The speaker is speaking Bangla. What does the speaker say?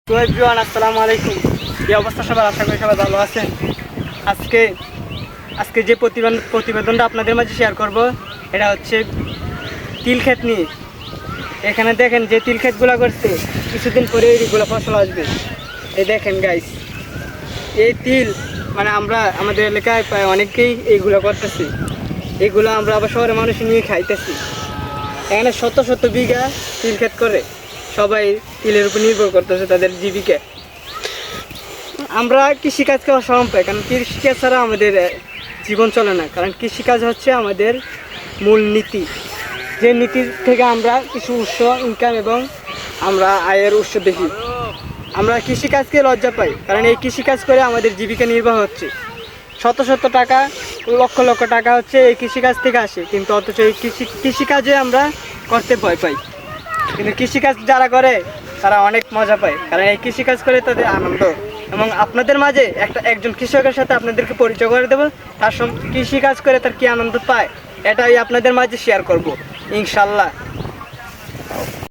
তো এভরিওয়ান আসসালামু আলাইকুম। এই অবস্থা সবার, আশা করি সবাই ভালো আছেন। আজকে যে প্রতিবেদনটা আপনাদের মাঝে শেয়ার করব, এটা হচ্ছে তিল ক্ষেত নিয়ে। এখানে দেখেন যে তিল ক্ষেতগুলো করছে, কিছুদিন পরে এইগুলো ফসল আসবে। এই দেখেন গাইস, এই তিল মানে আমরা আমাদের এলাকায় প্রায় অনেকেই এইগুলো করতেছি। এইগুলো আমরা আবার শহরের মানুষ নিয়ে খাইতেছি। এখানে শত শত বিঘা তিল ক্ষেত করে সবাই তিলের উপর নির্ভর করতেছে তাদের জীবিকা। আমরা কৃষিকাজকে অসম পাই, কারণ কৃষিকাজ ছাড়া আমাদের জীবন চলে না। কারণ কৃষিকাজ হচ্ছে আমাদের মূল নীতি, যে নীতির থেকে আমরা কিছু উৎস ইনকাম এবং আমরা আয়ের উৎস দেখি। আমরা কৃষিকাজকে লজ্জা পাই, কারণ এই কৃষিকাজ করে আমাদের জীবিকা নির্বাহ হচ্ছে। শত শত টাকা, লক্ষ লক্ষ টাকা হচ্ছে এই কৃষিকাজ থেকে আসে, কিন্তু অথচ এই কৃষিকাজে আমরা করতে ভয় পাই। কিন্তু কৃষিকাজ যারা করে তারা অনেক মজা পায়, কারণ এই কৃষিকাজ করে তাদের আনন্দ। এবং আপনাদের মাঝে একজন কৃষকের সাথে আপনাদেরকে পরিচয় করে দেবো, তার কৃষিকাজ করে তার কি আনন্দ পায়, এটাই আপনাদের মাঝে শেয়ার করব ইনশাল্লাহ।